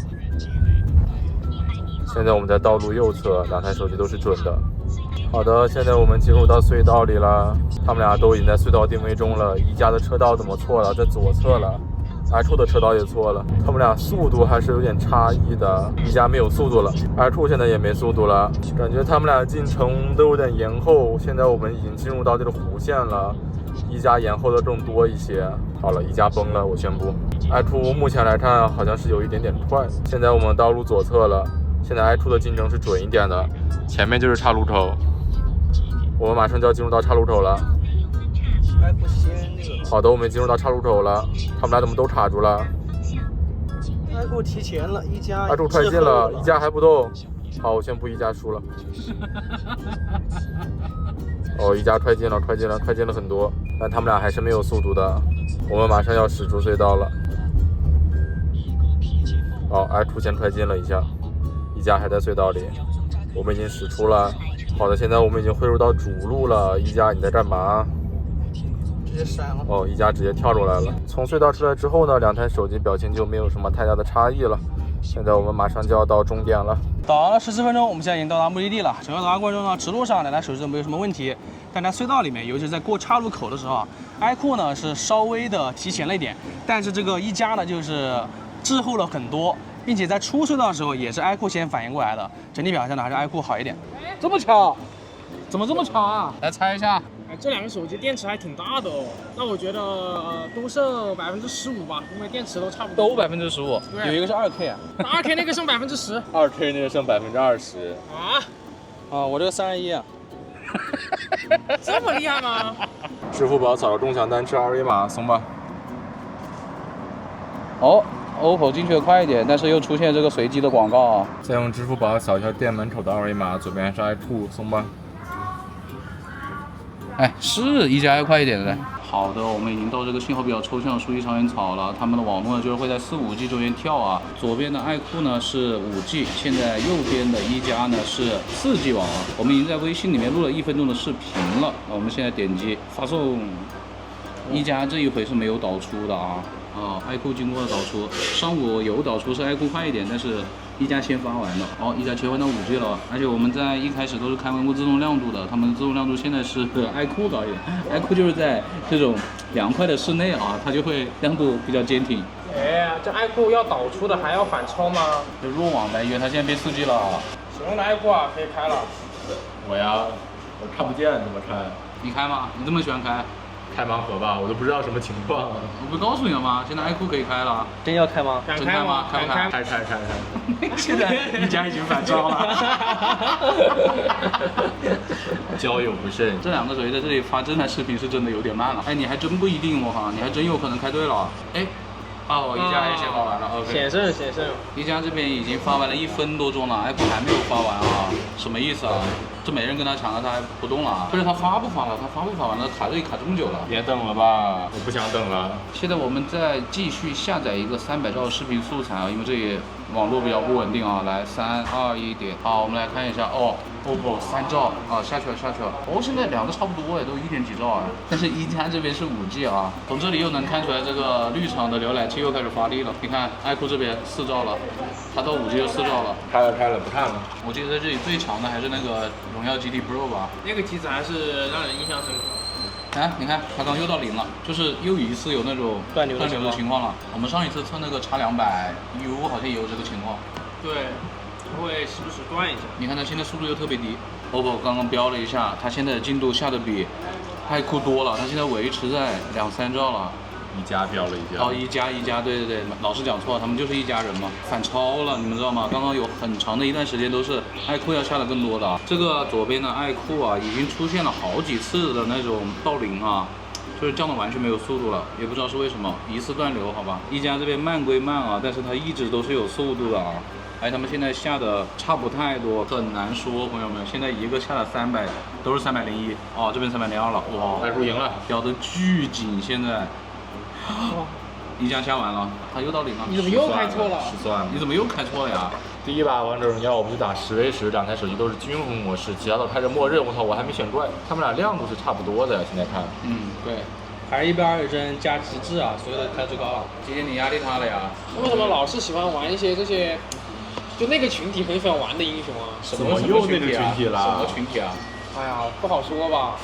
现在我们在道路右侧，2台手机都是准的。好的，现在我们进入到隧道里了，他们俩都已经在隧道定位中了。一加的车道怎么错了？在左侧了。iQOO 的车道也错了，他们俩速度还是有点差异的。一加没有速度了，iQOO现在也没速度了，感觉他们俩进程都有点延后。现在我们已经进入到这个弧线了。一加延后的更多一些。好了，一加崩了，我宣布。iQOO目前来看好像是有一点点快。现在我们道路左侧了，现在iQOO的进程是准一点的，前面就是岔路口，我们马上就要进入到岔路口了。好的，我们进入到岔路口了，他们俩怎么都卡住了？iQOO提前了，一加iQOO快进了，一加还不动。好，我宣布一加输了。哦，一加快进了，快进了很多，但他们俩还是没有速度的。我们马上要驶出隧道了。好，iQOO先快进了一下，一加还在隧道里，我们已经驶出了。好的，现在我们已经汇入到主路了。一加你在干嘛？直接闪了。哦，一加直接跳出来了。从隧道出来之后呢，2台手机表现就没有什么太大的差异了。现在我们马上就要到终点了。导航了14分钟，我们现在已经到达目的地了。整个导航过程中呢，直路上2台手机都没有什么问题，但在隧道里面，尤其是在过岔路口的时候，iQOO呢是稍微的提前了一点，但是这个一加呢就是滞后了很多，并且在出隧道的时候也是iQOO先反应过来的。整体表现呢还是iQOO好一点。这么巧？怎么这么巧啊？来猜一下。这2个手机电池还挺大的哦，那我觉得都剩15%吧，因为电池都差不多。都15%，有一个是2K 啊。2K 那个剩10%。2K 那个剩20%。我这个31啊。这么厉害吗？支付宝扫个共享单车2维码送吧。哦，OPPO 进去的快一点，但是又出现这个随机的广告啊。再用支付宝扫一下店门口的2维码，左边是iQOO，送吧。哎，是一加要快一点的嘞。好的，我们已经到这个信号比较抽象的书记长园草了。他们的网络呢，就是会在4、5G 中间跳啊。左边的iQOO呢是5G，现在右边的一加呢是4G 网啊。我们已经在微信里面录了1分钟的视频了。那我们现在点击发送。一加这一回是没有导出的啊。爱酷经过了导出，上午有导出是爱酷快一点，但是一加先发完了。一加切换到5G 了，而且我们在一开始都是开温过自动亮度的，他们的自动亮度现在是爱酷高一点。爱酷就是在这种凉快的室内啊，它就会亮度比较坚挺。哎，这爱酷要导出的还要反超吗？就弱网呗，因为它现在变4G 了。使用的爱酷啊，可以开了。我呀，我看不见怎么开？你开吗？你这么喜欢开？开盲盒吧，我都不知道什么情况。我不告诉你了吗？现在爱酷可以开了。真要开吗？敢真开吗？开不开？开。现在一加已经反超了。交友不慎。这两个手机在这里发这台视频是真的有点慢了。哎，你还真不一定哦，你还真有可能开对了。哎。一加也先发完了 ，OK。险胜。一加这边已经发完了1分多钟了，爱酷还没有发完啊，什么意思啊？这没人跟他抢了，他还不动了啊？不是他发不发了？他发不发完了？卡这里卡这么久了？别等了吧，我不想等了。现在我们再继续下载一个300兆视频素材啊，因为这里网络比较不稳定啊。来，3、2、1点。好，我们来看一下OPPO 3兆啊，下去了。现在两个差不多哎，都1点几兆哎。但是一加这边是5G 啊，从这里又能看出来这个绿厂的浏览器又开始发力了。你看，爱酷这边4兆了，它到5G 就4兆了。开了，不看了。我记得在这里最强的还是那个荣耀 GT Pro 吧。那个机子还是让人印象深刻。哎，你看它刚又到0了，就是又一次有那种断流的情况了。我们上一次测那个X200U 好像也有这个情况。对，它会时不时断一下。你看它现在速度又特别低。OPPO 刚刚标了一下，它现在的进度下的比爱酷多了，它现在维持在2、3兆了。一加标了一下。一加，对，老是讲错，他们就是一家人嘛，反超了，你们知道吗？刚刚有很长的一段时间都是爱酷要下的更多的。这个左边的爱酷啊，已经出现了好几次的那种到0啊，就是降的完全没有速度了，也不知道是为什么，疑似断流，好吧？一加这边慢归慢啊，但是它一直都是有速度的啊。他们现在下的差不太多，很难说，朋友们。现在一个下了300，都是301这边302了，哇，爱酷赢了，标的巨紧，现在。一加下完了，它又到0了。你怎么又开错了？失算了。你怎么又开错了呀？第一把王者荣耀我们就打10v10，两台手机都是均衡模式，其他都开着默认。我操，我还没选怪，他们俩亮度是差不多的，现在看。对。还是120帧加极致啊，所有的开最高了。今天你压力大了呀？为什么老是喜欢玩一些这些，就那个群体很喜欢玩的英雄啊？怎么又那个群体了？什么群体啊？哎呀，不好说吧。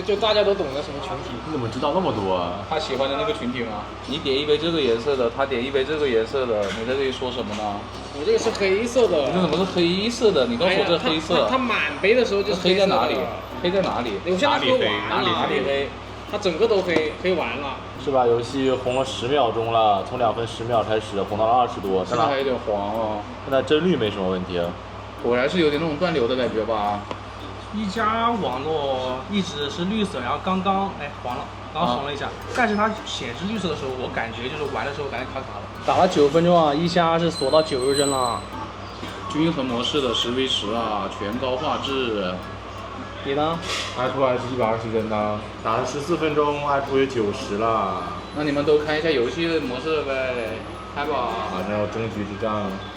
就大家都懂得什么群体？你怎么知道那么多啊？他喜欢的那个群体吗？你点一杯这个颜色的，他点一杯这个颜色的，你在这里说什么呢？我这个是黑色的。你这怎么是黑色的？你告诉我这黑色。它满杯的时候就是黑在哪里？黑在哪里？我现在喝完了。哪里黑？它整个都黑完了。是吧？游戏红了10秒钟了，从2分10秒开始红到了20多，现在还有点黄哦。现在帧率没什么问题。果然是有点那种断流的感觉吧？一加网络一直是绿色，然后刚黄了，刚红了一下，但是它显示绿色的时候，我感觉就是玩的时候感觉卡卡的。打了9分钟啊，一加是锁到90帧了。均衡模式的10v10啊，全高画质。你呢？爱酷还是120帧呢，打了14分钟，爱酷也90了。那你们都开一下游戏的模式呗，开吧。反正终局之战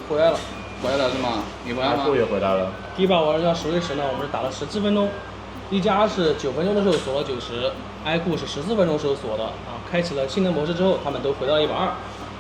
回来了。回来了是吗？你回来吗？爱酷也回来了。第一把玩家10v10呢，我们是打了17分钟，一加是9分钟的时候锁了90，爱酷是14分钟时候锁的啊。开启了性能模式之后，他们都回到了120。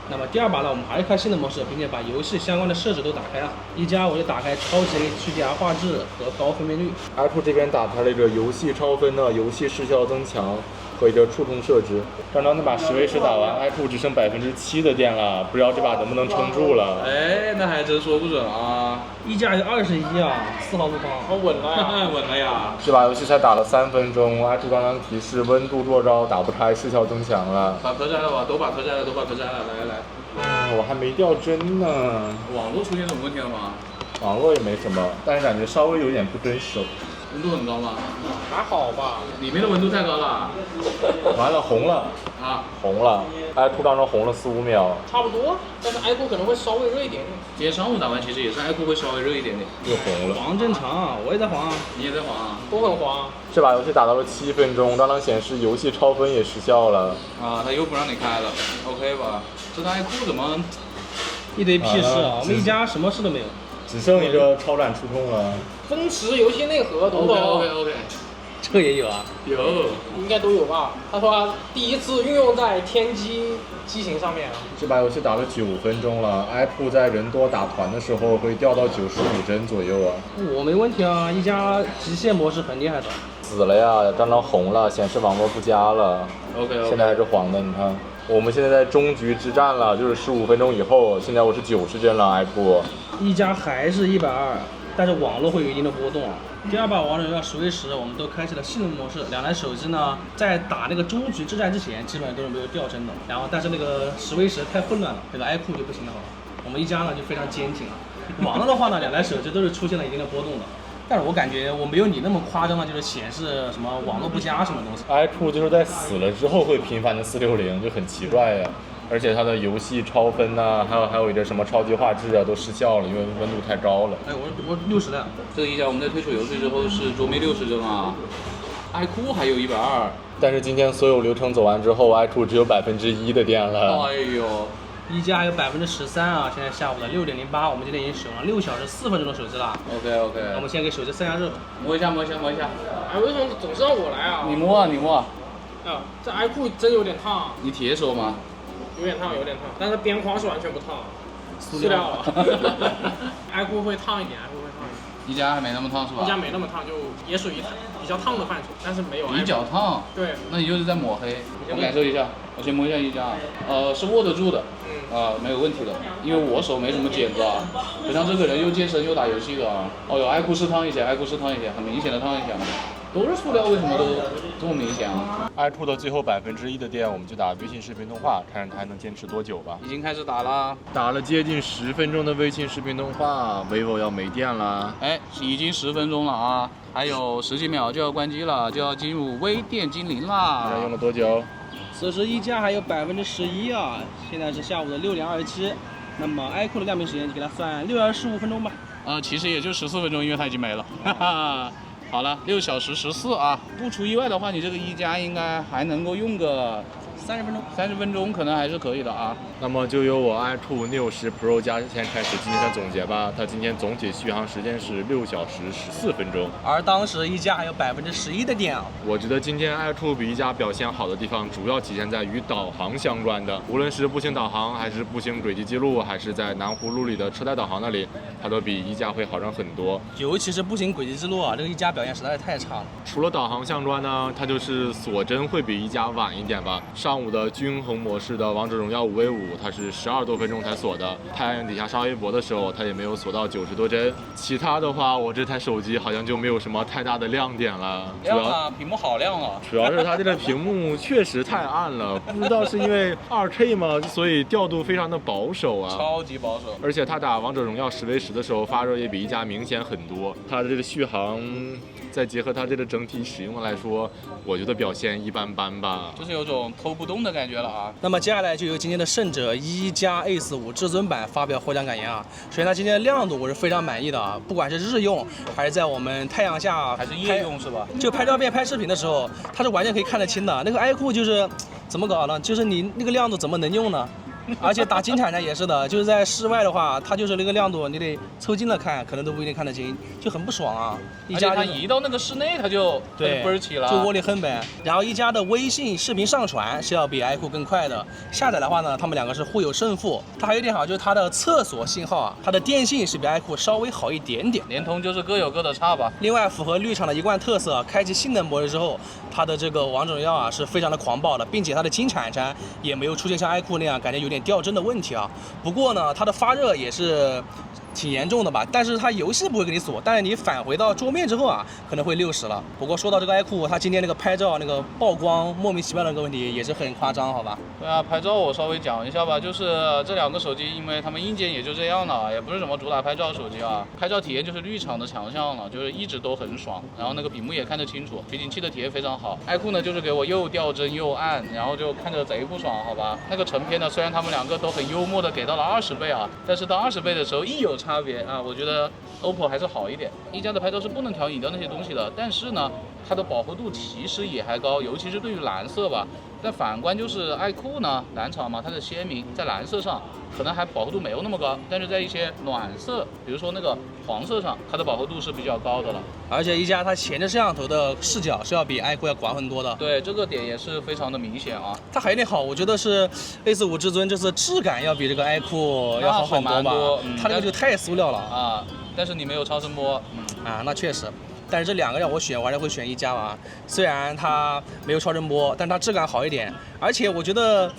那么第二把呢，我们还是开性能模式，并且把游戏相关的设置都打开了。一加我就打开超级 HDR 画质和高分辨率。爱酷这边打开了一个游戏超分的游戏视效增强和一个触控设置。刚刚那把10v10打完，爱酷只剩7%的电了，不知道这把能不能撑住了。哎，那还真说不准啊。一加有21啊，4号路方，稳了呀，稳了呀。这把游戏才打了3分钟，爱酷刚刚提示温度弱招打不开，视效增强了。把壳摘了吧，都把壳摘了，来。我还没掉帧呢。网络出现什么问题了吗？网络也没什么，但是感觉稍微有点不真实。温度很高吗？还好吧。里面的温度太高了。完了，红了啊，红了，爱酷刚刚红了4、5秒。差不多，但是爱酷可能会稍微热一点点。今天上午打完其实也是爱酷会稍微热一点点。又红了。黄正常啊，我也在黄啊。你也在黄啊？都很黄。这把游戏打到了7分钟，刚刚显示游戏超分也失效了。啊，他又不让你开了 ，OK 吧？这个爱酷怎么一堆屁事啊！我们一加什么事都没有。只剩一个超感触控了。风驰游戏内核，懂不懂？ OK。这个也有啊。有，应该都有吧？他说他第一次运用在天机机型上面啊。这把游戏打了9分钟了，iPod 在人多打团的时候会掉到95帧左右啊。我没问题啊，一加极限模式很厉害的。死了呀，张张红了，显示网络不佳了。 OK， 现在还是黄的，你看。我们现在在终局之战了，就是15分钟以后，现在我是90帧了 iPod。一加还是120，但是网络会有一定的波动啊。第二把王者荣耀Switch我们都开启了性能模式，两台手机呢在打那个终局之战之前，基本上都是没有掉帧的。然后但是那个Switch太混乱了，这个 iQOO 就不行了，好吧？我们一加呢就非常坚挺啊。网络的话呢，两台手机都是出现了一定的波动的。但是我感觉我没有你那么夸张的，就是显示什么网络不佳什么东西。iQOO 就是在死了之后会频繁的460，就很奇怪呀。而且它的游戏超分呐、还有一个什么超级画质啊都失效了，因为温度太高了。哎，我60的。这个一加我们在推出游戏之后是桌面60帧啊，iQOO 还有120。但是今天所有流程走完之后，iQOO 只有1%的电了。哎呦，一加还有13%啊！现在下午的6:08，我们今天已经使用了6小时4分钟的手机了。OK， 那我们先给手机散下热。摸一下。哎，为什么总是让我来啊？你摸啊。啊，这 iQOO 真有点烫啊，你铁手吗？有点烫，但是边框是完全不烫，塑料啊。iQOO 会烫一点，iQOO 会烫一点。一加还没那么烫是吧？一加没那么烫，就也属于比较烫的范畴，但是没有。比较烫。对。那你就是在抹黑。我感受一下，我先摸一下一加，是握得住的。没有问题的，因为我手没什么茧子啊，不像这个人又健身又打游戏的啊。哦哟，iQOO 是烫一些，很明显的烫一些，都是塑料，为什么都这么明显啊？iQOO 的最后1%的电，我们就打微信视频通话，看看它还能坚持多久吧。已经开始打了，打了接近10分钟的微信视频通话 ，vivo 要没电了。哎，已经10分钟了啊，还有10几秒就要关机了，就要进入微店精灵啦。用了多久？此时一加还有11%啊，现在是下午的6:27。那么 iQOO 的亮屏时间就给它算6小时15分钟吧。其实也就14分钟，因为它已经没了。哈哈。好了，6小时14啊，不出意外的话，你这个一加应该还能够用个30分钟可能还是可以的啊。那么就由我 iQOO Neo 10 Pro 加先开始今天的总结吧。它今天总体续航时间是6小时14分钟，而当时一加还有11%的电啊。我觉得今天 iQOO 比一加表现好的地方，主要体现在与导航相关的，无论是步行导航，还是步行轨迹记录，还是在南湖路里的车载导航那里，它都比一加会好上很多。尤其是步行轨迹记录啊，这个一加表现实在是太差了。除了导航相关呢，它就是锁帧会比一加晚一点吧。上午的均衡模式的王者荣耀5v5，它是12多分钟才锁的。太阳底下刷微博的时候，它也没有锁到90多帧。其他的话，我这台手机好像就没有什么太大的亮点了。亮啊，屏幕好亮啊！主要是它这个屏幕确实太暗了，不知道是因为2K 吗？所以调度非常的保守啊，超级保守。而且它打王者荣耀10v10的时候，发热也比一加明显很多。它的这个续航，再结合它这个整体使用来说，我觉得表现一般般吧，就是有种偷不动的感觉了啊。那么接下来就由今天的胜者一加 Ace 5至尊版发表获奖感言啊。首先它今天的亮度我是非常满意的啊，不管是日用还是在我们太阳下还是夜用是吧？就拍照片拍视频的时候，它是完全可以看得清的。那个 iQOO 就是怎么搞呢？就是你那个亮度怎么能用呢？而且打金铲呢也是的，就是在室外的话，它就是那个亮度，你得凑近了看，可能都不一定看得清，就很不爽啊。一加它移到那个室内，它就对倍儿起了，就窝里横呗。然后一加的微信视频上传是要比 iQOO 更快的，下载的话呢，他们两个是互有胜负。它还有一点好，就是它的厕所信号啊，它的电信是比 iQOO 稍微好一点点。联通就是各有各的差吧。另外，符合绿厂的一贯特色，开启性能模式之后，它的这个王者荣耀啊是非常的狂暴的，并且它的金铲铲也没有出现像 iQOO 那样感觉有点掉帧的问题啊。不过呢，它的发热也是挺严重的吧，但是它游戏不会给你锁，但是你返回到桌面之后啊，可能会60了。不过说到这个 iQOO，它今天那个拍照那个曝光莫名其妙的那个问题也是很夸张，好吧？对啊，拍照我稍微讲一下吧，就是这两个手机，因为它们硬件也就这样了，也不是什么主打拍照手机啊，拍照体验就是绿厂的强项了，就是一直都很爽，然后那个屏幕也看得清楚，取景器的体验非常好。iQOO 呢就是给我又掉帧又暗，然后就看着贼不爽，好吧？那个成片呢，虽然他们两个都很幽默的给到了20倍啊，但是到20倍的时候一有差别啊，我觉得 OPPO 还是好一点。一加的拍照是不能调影调那些东西的，但是呢，它的饱和度其实也还高，尤其是对于蓝色吧。但反观就是iQOO呢，蓝厂嘛，它的鲜明在蓝色上可能还饱和度没有那么高，但是在一些暖色，比如说那个黄色上，它的饱和度是比较高的了。而且一加它前置摄像头的视角是要比 iQOO 要广很多的。对，这个点也是非常的明显啊。它还有一点好，我觉得是 A45至尊这次质感要比这个 iQOO 要好很多吧。它这个就太塑料了啊。但是你没有超声波，啊，那确实。但是这2个让我选，我还是会选一加吧。虽然它没有超声波，但它质感好一点。而且我觉得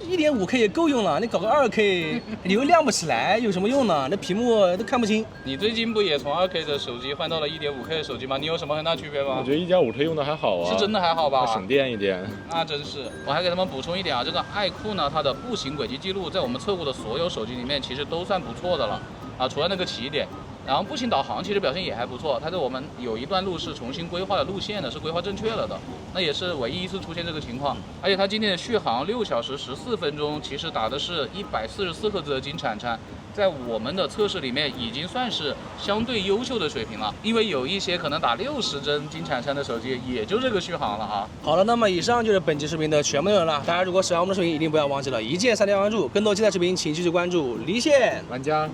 1.5K 也够用了，你搞个2K 你又亮不起来，有什么用呢？那屏幕都看不清。你最近不也从2K 的手机换到了1.5K 的手机吗？你有什么很大区别吗？我觉得1.5K 用的还好啊，是真的还好吧？省电一点。那真是。我还给他们补充一点啊，这个iQOO呢，它的步行轨迹记录在我们测过的所有手机里面其实都算不错的了啊，除了那个起点。然后步行导航其实表现也还不错，它对我们有一段路是重新规划的路线的，是规划正确了的，那也是唯一一次出现这个情况。而且它今天的续航6小时14分钟，其实打的是144赫兹的金铲铲，在我们的测试里面已经算是相对优秀的水平了。因为有一些可能打60帧金铲铲的手机，也就这个续航了哈。好了，那么以上就是本期视频的全部内容了。大家如果喜欢我们的视频，一定不要忘记了一键3连关注，更多精彩视频请继续关注离线玩家。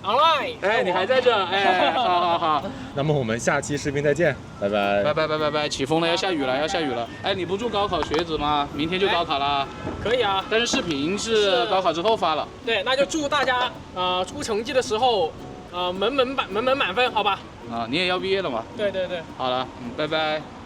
online，你还在这，好。那么我们下期视频再见，拜拜。拜，起风了，要下雨了。你不祝高考学子吗？明天就高考啦。可以啊，但是视频是高考之后发了。对，那就祝大家出成绩的时候门满分，好吧？啊，你也要毕业了吗？对。好了，拜拜。